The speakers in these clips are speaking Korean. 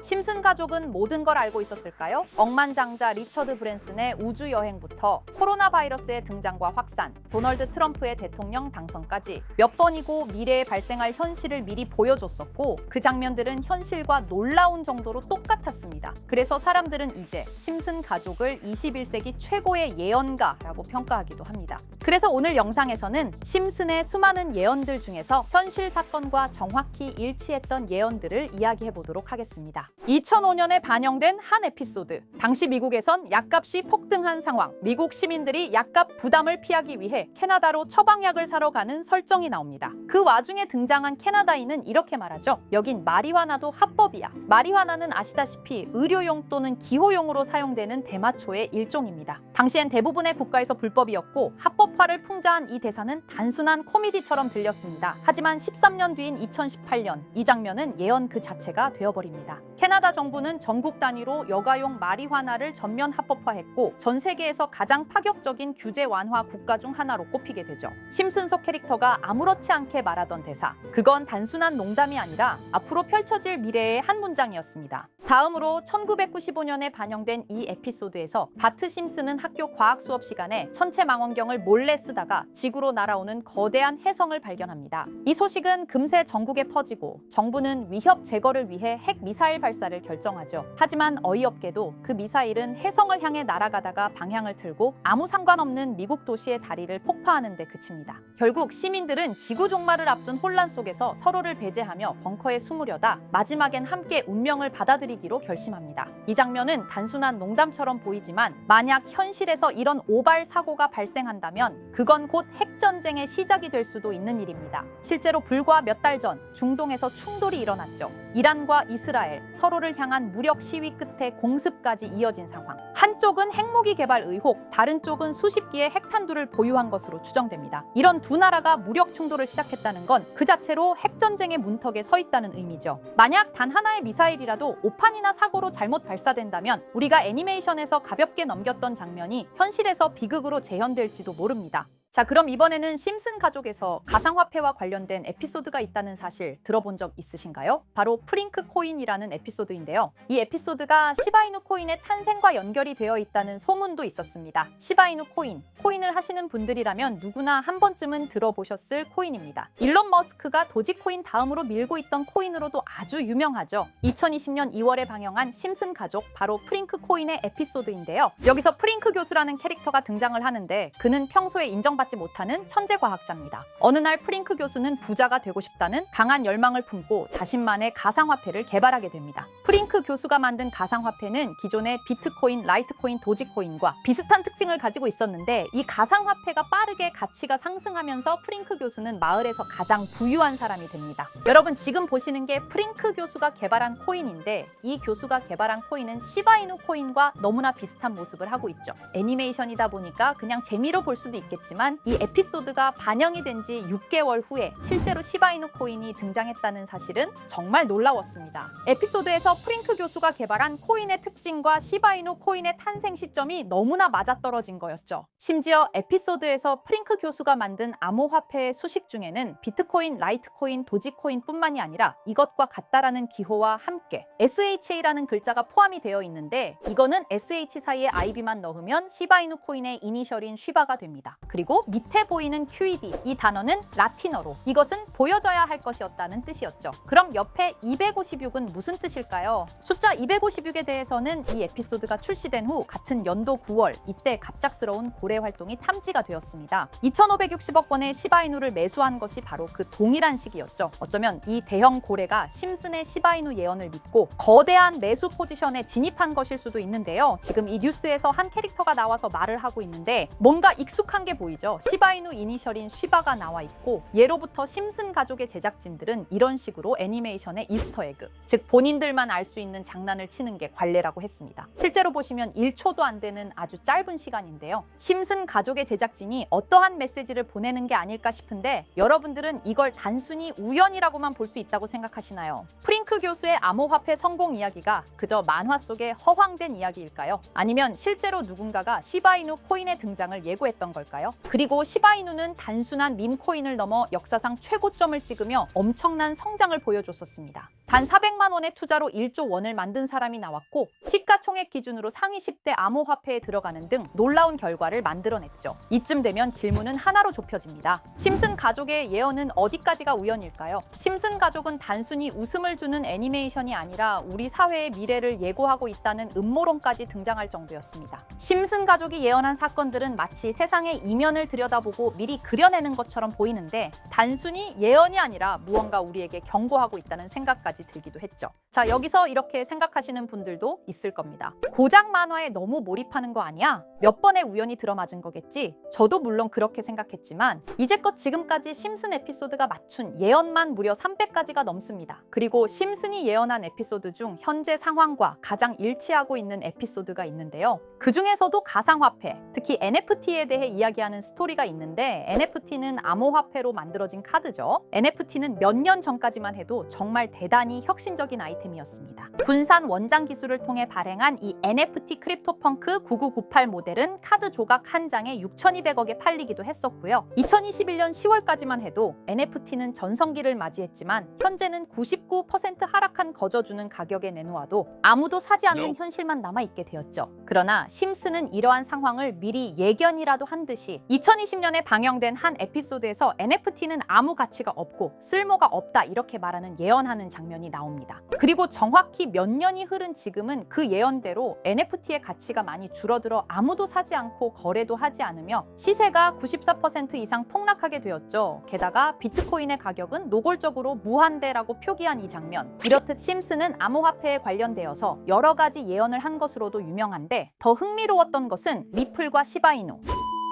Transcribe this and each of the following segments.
심슨 가족은 모든 걸 알고 있었을까요? 억만장자 리처드 브랜슨의 우주 여행부터 코로나 바이러스의 등장과 확산, 도널드 트럼프의 대통령 당선까지 몇 번이고 미래에 발생할 현실을 미리 보여줬었고 그 장면들은 현실과 놀라운 정도로 똑같았습니다. 그래서 사람들은 이제 심슨 가족을 21세기 최고의 예언가라고 평가하기도 합니다. 그래서 오늘 영상에서는 심슨의 수많은 예언들 중에서 현실 사건과 정확히 일치했던 예언들을 이야기해 보도록 하겠습니다. 2005년에 반영된 한 에피소드. 당시 미국에선 약값이 폭등한 상황. 미국 시민들이 약값 부담을 피하기 위해 캐나다로 처방약을 사러 가는 설정이 나옵니다. 그 와중에 등장한 캐나다인은 이렇게 말하죠. 여긴 마리화나도 합법이야. 마리화나는 아시다시피 의료용 또는 기호용으로 사용되는 대마초의 일종입니다. 당시엔 대부분의 국가에서 불법이었고 합법화를 풍자한 이 대사는 단순한 코미디처럼 들렸습니다. 하지만 13년 뒤인 2018년 이 장면은 예언 그 자체가 되어버립니다. 캐나다 정부는 전국 단위로 여가용 마리화나를 전면 합법화했고 전 세계에서 가장 파격적인 규제 완화 국가 중 하나로 꼽히게 되죠. 심슨 속 캐릭터가 아무렇지 않게 말하던 대사. 그건 단순한 농담이 아니라 앞으로 펼쳐질 미래의 한 문장이었습니다. 다음으로 1995년에 반영된 이 에피소드에서 바트 심슨은 학교 과학 수업 시간에 천체망원경을 몰래 쓰다가 지구로 날아오는 거대한 혜성을 발견합니다. 이 소식은 금세 전국에 퍼지고 정부는 위협 제거를 위해 핵 미사일 발사를 결정하죠. 하지만 어이없게도 그 미사일은 혜성을 향해 날아가다가 방향을 틀고 아무 상관없는 미국 도시의 다리를 폭파하는 데 그칩니다. 결국 시민들은 지구 종말을 앞둔 혼란 속에서 서로를 배제하며 벙커에 숨으려다 마지막엔 함께 운명을 받아들이기로 결심합니다. 이 장면은 단순한 농담처럼 보이지만 만약 현실에서 이런 오발 사고가 발생한다면 그건 곧 핵전쟁의 시작이 될 수도 있는 일입니다. 실제로 불과 몇 달 전 중동에서 충돌이 일어났죠. 이란과 이스라엘 서로를 향한 무력 시위 끝에 공습까지 이어진 상황. 한쪽은 핵무기 개발 의혹, 다른 쪽은 수십 기의 핵탄두를 보유한 것으로 추정됩니다. 이런 두 나라가 무력 충돌을 시작했다는 건 그 자체로 핵전쟁의 문턱에 서 있다는 의미죠. 만약 단 하나의 미사일이라도 오판이나 사고로 잘못 발사된다면 우리가 애니메이션에서 가볍게 넘겼던 장면이 현실에서 비극으로 재현될지도 모릅니다. 자, 그럼 이번에는 심슨 가족에서 가상화폐와 관련된 에피소드가 있다는 사실 들어본 적 있으신가요? 바로 프링크 코인이라는 에피소드인데요. 이 에피소드가 시바이누 코인의 탄생과 연결이 되어 있다는 소문도 있었습니다. 시바이누 코인, 코인을 하시는 분들이라면 누구나 한 번쯤은 들어보셨을 코인입니다. 일론 머스크가 도지코인 다음으로 밀고 있던 코인으로도 아주 유명하죠. 2020년 2월에 방영한 심슨 가족, 바로 프링크 코인의 에피소드인데요. 여기서 프링크 교수라는 캐릭터가 등장을 하는데 그는 평소에 인정받지 못하는 천재 과학자입니다. 어느 날 프링크 교수는 부자가 되고 싶다는 강한 열망을 품고 자신만의 가상화폐를 개발하게 됩니다. 프링크 교수가 만든 가상화폐는 기존의 비트코인, 라이트코인, 도지코인과 비슷한 특징을 가지고 있었는데 이 가상화폐가 빠르게 가치가 상승하면서 프링크 교수는 마을에서 가장 부유한 사람이 됩니다. 여러분 지금 보시는 게 프링크 교수가 개발한 코인인데 이 교수가 개발한 코인은 시바이누 코인과 너무나 비슷한 모습을 하고 있죠. 애니메이션이다 보니까 그냥 재미로 볼 수도 있겠지만 이 에피소드가 반영이 된 지 6개월 후에 실제로 시바이누 코인이 등장했다는 사실은 정말 놀라웠습니다. 에피소드에서 프링크 교수가 개발한 코인의 특징과 시바이누 코인의 탄생 시점이 너무나 맞아떨어진 거였죠. 심지어 에피소드에서 프링크 교수가 만든 암호화폐의 수식 중에는 비트코인, 라이트코인, 도지코인뿐만이 아니라 이것과 같다라는 기호와 함께 SHA라는 글자가 포함이 되어 있는데 이거는 SH 사이에 IB만 넣으면 시바이누 코인의 이니셜인 쉬바가 됩니다. 그리고 밑에 보이는 QED, 이 단어는 라틴어로 이것은 보여져야 할 것이었다는 뜻이었죠. 그럼 옆에 256은 무슨 뜻일까요? 숫자 256에 대해서는 이 에피소드가 출시된 후 같은 연도 9월 이때 갑작스러운 고래 활동이 탐지가 되었습니다. 2,560억 원의 시바이누를 매수한 것이 바로 그 동일한 시기였죠. 어쩌면 이 대형 고래가 심슨의 시바이누 예언을 믿고 거대한 매수 포지션에 진입한 것일 수도 있는데요. 지금 이 뉴스에서 한 캐릭터가 나와서 말을 하고 있는데 뭔가 익숙한 게 보이죠. 시바이누 이니셜인 쉬바가 나와 있고 예로부터 심슨 가족의 제작진들은 이런 식으로 애니메이션의 이스터에그, 즉 본인들만 알 수 있는 장난을 치는 게 관례라고 했습니다. 실제로 보시면 1초도 안 되는 아주 짧은 시간인데요. 심슨 가족의 제작진이 어떠한 메시지를 보내는 게 아닐까 싶은데 여러분들은 이걸 단순히 우연이라고만 볼 수 있다고 생각하시나요? 프링크 교수의 암호화폐 성공 이야기가 그저 만화 속의 허황된 이야기일까요? 아니면 실제로 누군가가 시바이누 코인의 등장을 예고했던 걸까요? 그리고 시바이누는 단순한 밈코인을 넘어 역사상 최고점을 찍으며 엄청난 성장을 보여줬었습니다. 단 400만 원의 투자로 1조 원을 만든 사람이 나왔고 시가총액 기준으로 상위 10대 암호화폐에 들어가는 등 놀라운 결과를 만들어냈죠. 이쯤 되면 질문은 하나로 좁혀집니다. 심슨 가족의 예언은 어디까지가 우연일까요? 심슨 가족은 단순히 웃음을 주는 애니메이션이 아니라 우리 사회의 미래를 예고하고 있다는 음모론까지 등장할 정도였습니다. 심슨 가족이 예언한 사건들은 마치 세상의 이면을 들여다보고 미리 그려내는 것처럼 보이는데 단순히 예언이 아니라 무언가 우리에게 경고하고 있다는 생각까지 들기도 했죠. 자, 여기서 이렇게 생각하시는 분들도 있을 겁니다. 고작 만화에 너무 몰입하는 거 아니야? 몇 번의 우연이 들어맞은 거겠지? 저도 물론 그렇게 생각했지만 이제껏 지금까지 심슨 에피소드가 맞춘 예언만 무려 300가지가 넘습니다. 그리고 심슨이 예언한 에피소드 중 현재 상황과 가장 일치하고 있는 에피소드가 있는데요. 그 중에서도 가상화폐, 특히 NFT에 대해 이야기하는 스토리가 있는데 NFT는 암호화폐로 만들어진 카드죠. NFT는 몇 년 전까지만 해도 정말 대단히 혁신적인 아이템이었습니다. 분산 원장 기술을 통해 발행한 이 NFT 크립토펑크 9998 모델은 카드 조각 한 장에 6,200억에 팔리기도 했었고요. 2021년 10월까지만 해도 NFT는 전성기를 맞이했지만 현재는 99% 하락한 거저주는 가격에 내놓아도 아무도 사지 않는 현실만 남아있게 되었죠. 그러나 심슨은 이러한 상황을 미리 예견이라도 한 듯이 2020년에 방영된 한 에피소드에서 NFT는 아무 가치가 없고 쓸모가 없다 이렇게 말하는 예언하는 장면이 나옵니다. 그리고 정확히 몇 년이 흐른 지금은 그 예언대로 NFT의 가치가 많이 줄어들어 아무도 사지 않고 거래도 하지 않으며 시세가 94% 이상 폭락하게 되었죠. 게다가 비트코인의 가격은 노골적으로 무한대라고 표기한 이 장면. 이렇듯 심슨은 암호화폐에 관련되어서 여러 가지 예언을 한 것으로도 유명한데 더 흥미로웠던 것은 리플과 시바이누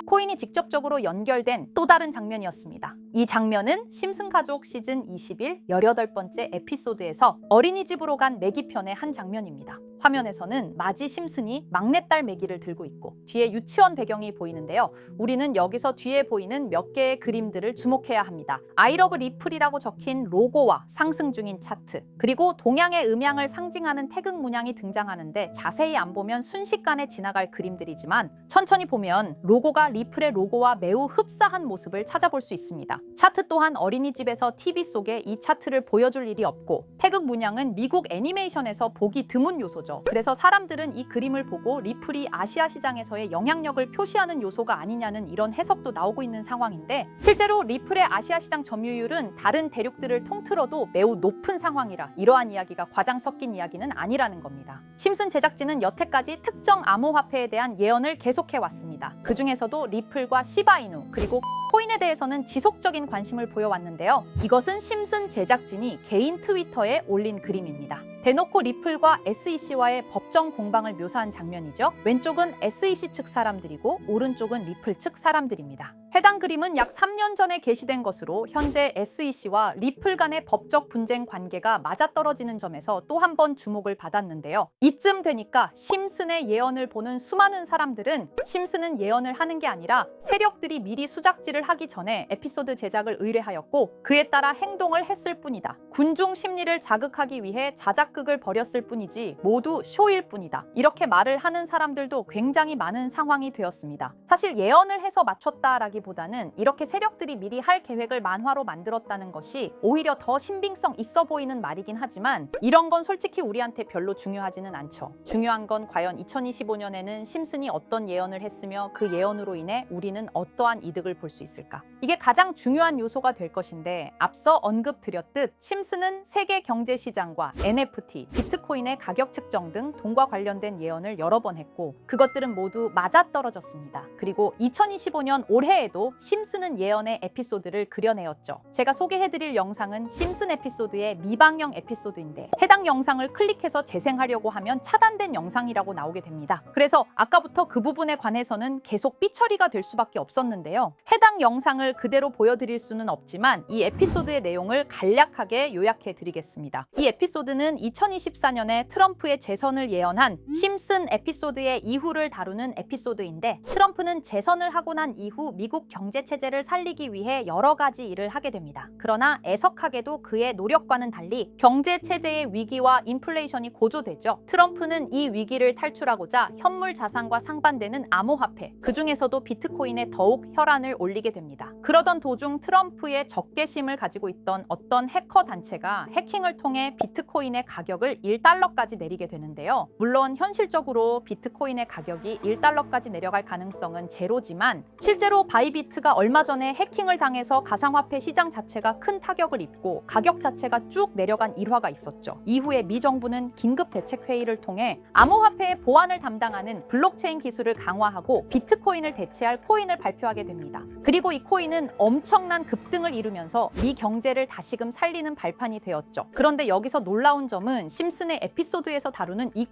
코인이 직접적으로 연결된 또 다른 장면이었습니다. 이 장면은 심슨 가족 시즌 21 18번째 에피소드에서 어린이집으로 간 매기 편의 한 장면입니다. 화면에서는 마지 심슨이 막내딸 매기를 들고 있고 뒤에 유치원 배경이 보이는데요. 우리는 여기서 뒤에 보이는 몇 개의 그림들을 주목해야 합니다. I love 리플이라고 적힌 로고와 상승 중인 차트, 그리고 동양의 음양을 상징하는 태극 문양이 등장하는데 자세히 안 보면 순식간에 지나갈 그림들이지만 천천히 보면 로고가 리플의 로고와 매우 흡사한 모습을 찾아볼 수 있습니다. 차트 또한 어린이집에서 TV 속에 이 차트를 보여줄 일이 없고 태극 문양은 미국 애니메이션에서 보기 드문 요소죠. 그래서 사람들은 이 그림을 보고 리플이 아시아 시장에서의 영향력을 표시하는 요소가 아니냐는 이런 해석도 나오고 있는 상황인데 실제로 리플의 아시아 시장 점유율은 다른 대륙들을 통틀어도 매우 높은 상황이라 이러한 이야기가 과장 섞인 이야기는 아니라는 겁니다. 심슨 제작진은 여태까지 특정 암호화폐에 대한 예언을 계속해왔습니다. 그 중에서도 리플과 시바이누 그리고 코인에 대해서는 지속적인 관심을 보여왔는데요. 이것은 심슨 제작진이 개인 트위터에 올린 그림입니다. 대놓고 리플과 SEC와의 법정 공방을 묘사한 장면이죠. 왼쪽은 SEC 측 사람들이고 오른쪽은 리플 측 사람들입니다. 해당 그림은 약 3년 전에 게시된 것으로 현재 SEC와 리플 간의 법적 분쟁 관계가 맞아떨어지는 점에서 또 한 번 주목을 받았는데요. 이쯤 되니까 심슨의 예언을 보는 수많은 사람들은 심슨은 예언을 하는 게 아니라 세력들이 미리 수작질을 하기 전에 에피소드 제작을 의뢰하였고 그에 따라 행동을 했을 뿐이다. 군중 심리를 자극하기 위해 자작극을 벌였을 뿐이지 모두 쇼일 뿐이다. 이렇게 말을 하는 사람들도 굉장히 많은 상황이 되었습니다. 사실 예언을 해서 맞췄다라기보다는 이렇게 세력들이 미리 할 계획을 만화로 만들었다는 것이 오히려 더 신빙성 있어 보이는 말이긴 하지만 이런 건 솔직히 우리한테 별로 중요하지는 않죠. 중요한 건 과연 2025년에는 심슨이 어떤 예언을 했으며 그 예언으로 인해 우리는 어떠한 이득을 볼 수 있을까? 이게 가장 중요한 요소가 될 것인데 앞서 언급드렸듯 심슨은 세계 경제 시장과 NFT, 비트코인의 가격 측정 등 돈과 관련된 예언을 여러 번 했고 그것들은 모두 맞아떨어졌습니다. 그리고 2025년 올해에도 심슨은 예언의 에피소드를 그려내었죠. 제가 소개해드릴 영상은 심슨 에피소드의 미방영 에피소드인데 해당 영상을 클릭해서 재생하려고 하면 차단된 영상이라고 나오게 됩니다. 그래서 아까부터 그 부분에 관해서는 계속 삐처리가 될 수밖에 없었는데요. 해당 영상을 그대로 보여드릴 수는 없지만 이 에피소드의 내용을 간략하게 요약해 드리겠습니다. 이 에피소드는 2024년에 트럼프의 재선을 예언한 심슨 에피소드의 이후를 다루는 에피소드인데 트럼프는 재선을 하고 난 이후 미국 미국 경제 체제를 살리기 위해 여러 가지 일을 하게 됩니다. 그러나 애석하게도 그의 노력과는 달리 경제 체제의 위기와 인플레이션이 고조되죠. 트럼프는 이 위기를 탈출하고자 현물 자산과 상반되는 암호화폐, 그중에서도 비트코인에 더욱 혈안을 올리게 됩니다. 그러던 도중 트럼프의 적개심을 가지고 있던 어떤 해커 단체가 해킹을 통해 비트코인의 가격을 1달러까지 내리게 되는데요. 물론 현실적으로 비트코인의 가격이 1달러까지 내려갈 가능성은 제로지만 실제로 바이비트가 얼마 전에 해킹을 당해서 가상화폐 시장 자체가 큰 타격을 입고 가격 자체가 쭉 내려간 일화가 있었죠. 이후에 미 정부는 긴급 대책 회의를 통해 암호화폐의 보안을 담당하는 블록체인 기술을 강화하고 비트코인을 대체할 코인을 발표하게 됩니다. 그리고 이 코인은 엄청난 급등을 이루면서 미 경제를 다시금 살리는 발판이 되었죠. 그런데 여기서 놀라운 점은 심슨의 에피소드에서 다루는 이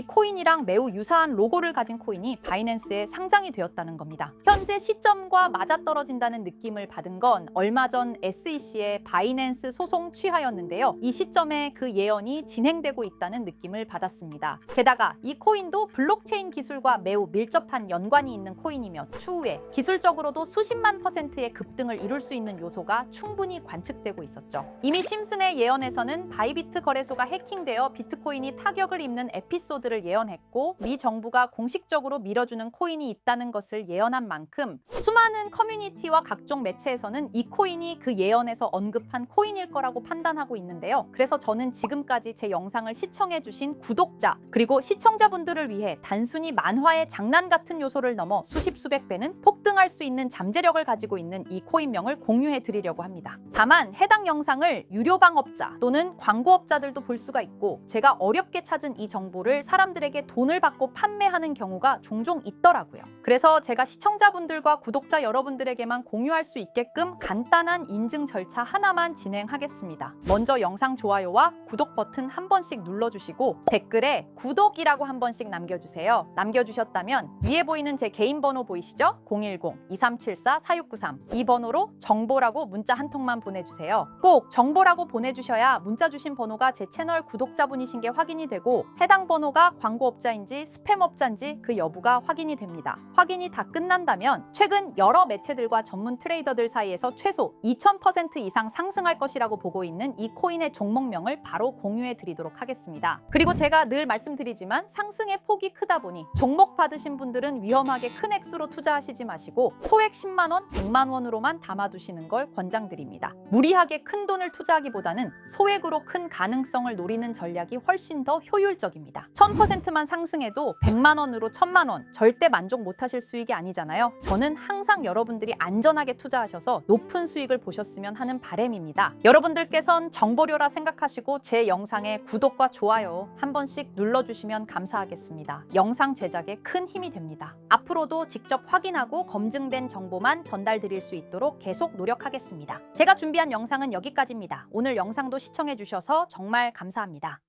코인이랑 매우 유사한 로고를 가진 코인이 바이낸스에 상장이 되었다는 겁니다. 현재 시점과 맞아떨어진다는 느낌을 받은 건 얼마 전 SEC의 바이낸스 소송 취하였는데요. 이 시점에 그 예언이 진행되고 있다는 느낌을 받았습니다. 게다가 이 코인도 블록체인 기술과 매우 밀접한 연관이 있는 코인이며 추후에 기술적으로도 수십만 %의 급등을 이룰 수 있는 요소가 충분히 관측되고 있었죠. 이미 심슨의 예언에서는 바이비트 거래소가 해킹되어 비트코인이 타격을 입는 에피소드를 예언했고 미 정부가 공식적으로 밀어주는 코인이 있다는 것을 예언한 만큼 수많은 커뮤니티와 각종 매체에서는 이 코인이 그 예언에서 언급한 코인일 거라고 판단하고 있는데요. 그래서 저는 지금까지 제 영상을 시청해주신 구독자 그리고 시청자분들을 위해 단순히 만화의 장난 같은 요소를 넘어 수십 수백 배는 폭등할 수 있는 잠재력을 가지고 있는 이 코인명을 공유해 드리려고 합니다. 다만 해당 영상을 유료 방업자 또는 광고업자들도 볼 수가 있고 제가 어렵게 찾은 이 정보를 사람들에게 돈을 받고 판매하는 경우가 종종 있더라고요. 그래서 제가 시청자분들과 구독자 여러분들에게만 공유할 수 있게끔 간단한 인증 절차 하나만 진행하겠습니다. 먼저 영상 좋아요와 구독 버튼 한 번씩 눌러주시고 댓글에 구독이라고 한 번씩 남겨주세요. 남겨주셨다면 위에 보이는 제 개인 번호 보이시죠? 010-2374-4693 이 번호로 정보라고 문자 한 통만 보내주세요. 꼭 정보라고 보내주셔야 문자 주신 번호가 제 채널 구독자분이신 게 확인이 되고 해당 번호가 광고업자인지 스팸업자인지 그 여부가 확인이 됩니다. 확인이 다 끝난다면 최근 여러 매체들과 전문 트레이더들 사이에서 최소 2000% 이상 상승할 것이라고 보고 있는 이 코인의 종목명을 바로 공유해 드리도록 하겠습니다. 그리고 제가 늘 말씀드리지만 상승의 폭이 크다 보니 종목 받으신 분들은 위험하게 큰 액수로 투자하시지 마시고 소액 10만 원, 100만 원으로만 담아두시는 걸 권장드립니다. 무리하게 큰 돈을 투자하기보다는 소액으로 큰 가능성을 노리는 전략이 훨씬 더 효율적입니다. 1000%만 상승해도 100만 원으로 1000만 원 절대 만족 못하실 수익이 아니잖아요. 저는 항상 여러분들이 안전하게 투자하셔서 높은 수익을 보셨으면 하는 바람입니다. 여러분들께선 정보료라 생각하시고 제 영상에 구독과 좋아요 한 번씩 눌러주시면 감사하겠습니다. 영상 제작에 큰 힘이 됩니다. 앞으로도 직접 확인하고 검증된 정보만 전달드릴 수 있도록 계속 노력하겠습니다. 제가 준비한 영상은 여기까지입니다. 오늘 영상도 시청해주셔서 정말 감사합니다.